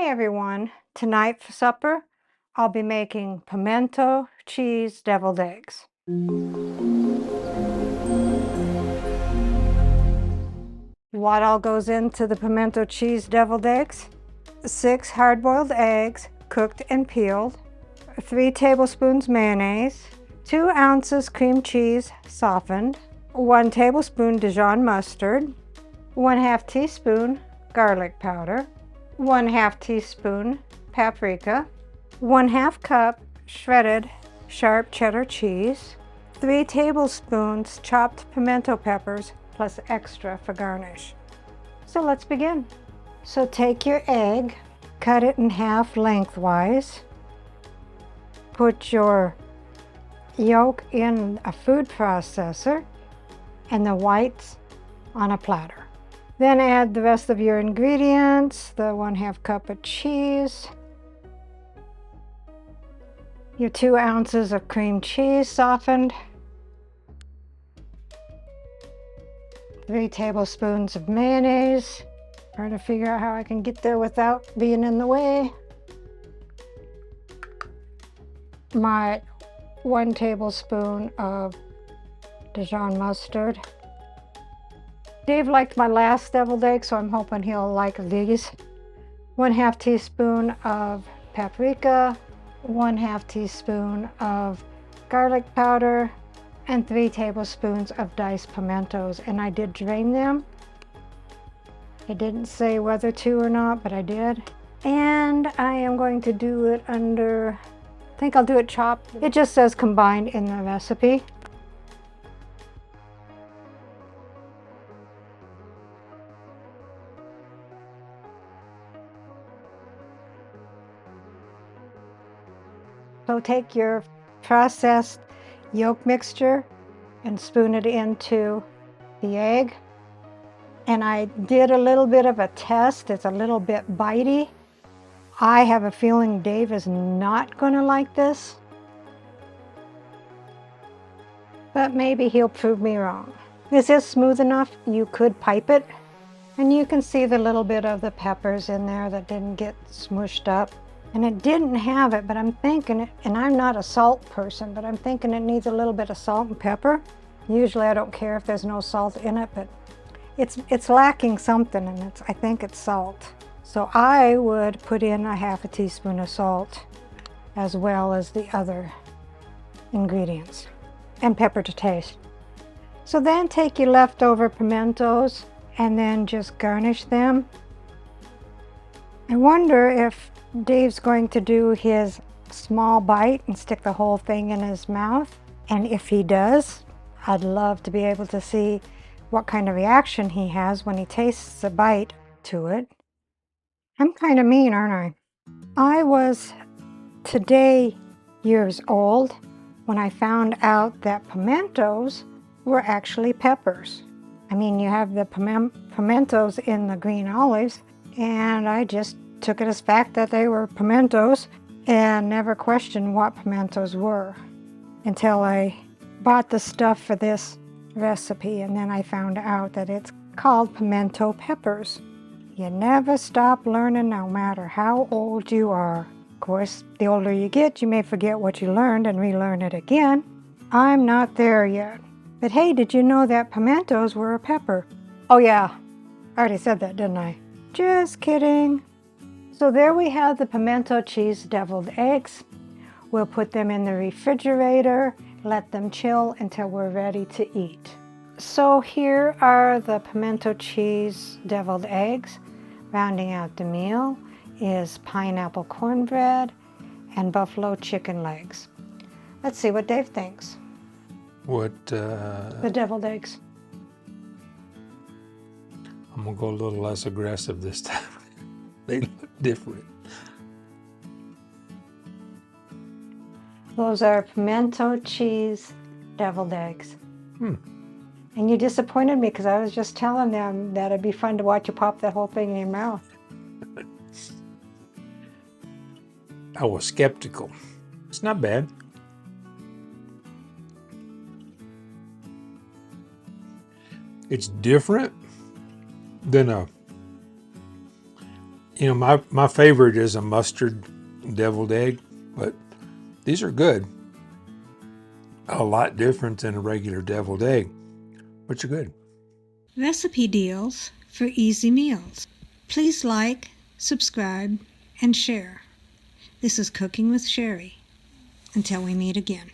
Hi everyone. Tonight for supper, I'll be making pimento cheese deviled eggs. What all goes into the pimento cheese deviled eggs? 6 hard-boiled eggs, cooked and peeled, 3 tablespoons mayonnaise, 2 ounces cream cheese softened, 1 tablespoon Dijon mustard, 1/2 teaspoon garlic powder, 1/2 teaspoon paprika, 1/2 cup shredded sharp cheddar cheese, 3 tablespoons chopped pimento peppers plus extra for garnish. So let's begin. So take your egg, cut it in half lengthwise, put your yolk in a food processor and the whites on a platter. Then add the rest of your ingredients, the 1/2 cup of cheese, your 2 ounces of cream cheese softened, 3 tablespoons of mayonnaise. Trying to figure out how I can get there without being in the way. My 1 tablespoon of Dijon mustard. Dave liked my last deviled egg, so I'm hoping he'll like these. 1/2 teaspoon of paprika, 1/2 teaspoon of garlic powder, and 3 tablespoons of diced pimentos. And I did drain them. It didn't say whether to or not, but I did. And I am going to do it under, I think I'll do it chopped. It just says combined in the recipe. So take your processed yolk mixture and spoon it into the egg. And I did a little bit of a test. It's a little bit bitey. I have a feeling Dave is not going to like this, but maybe he'll prove me wrong. This is smooth enough. You could pipe it, and you can see the little bit of the peppers in there that didn't get smushed up. And it didn't have it, but I'm thinking it, and I'm not a salt person, but I'm thinking it needs a little bit of salt and pepper. Usually I don't care if there's no salt in it, but it's lacking something, and I think it's salt. So I would put in 1/2 teaspoon of salt as well as the other ingredients, and pepper to taste. So then take your leftover pimentos and then just garnish them. I wonder if Dave's going to do his small bite and stick the whole thing in his mouth. And if he does, I'd love to be able to see what kind of reaction he has when he tastes a bite to it. I'm kind of mean, aren't I? I was today years old when I found out that pimentos were actually peppers. I mean, you have the pimentos in the green olives, and I just took it as fact that they were pimentos and never questioned what pimentos were until I bought the stuff for this recipe, and then I found out that it's called pimento peppers. You never stop learning, no matter how old you are. Of course, the older you get, you may forget what you learned and relearn it again. I'm not there yet. But hey, did you know that pimentos were a pepper? Oh yeah, I already said that, didn't I? Just kidding. So there we have the pimento cheese deviled eggs. We'll put them in the refrigerator, let them chill until we're ready to eat. So here are the pimento cheese deviled eggs. Rounding out the meal is pineapple cornbread and buffalo chicken legs. Let's see what Dave thinks. The deviled eggs. I'm gonna go a little less aggressive this time. They look different. Those are pimento cheese deviled eggs. And you disappointed me because I was just telling them that it'd be fun to watch you pop that whole thing in your mouth. I was skeptical. It's not bad. It's different than a You know, my favorite is a mustard deviled egg, but these are good. A lot different than a regular deviled egg, but you're good. Recipe deals for easy meals. Please like, subscribe, and share. This is Cooking with Sherry. Until we meet again.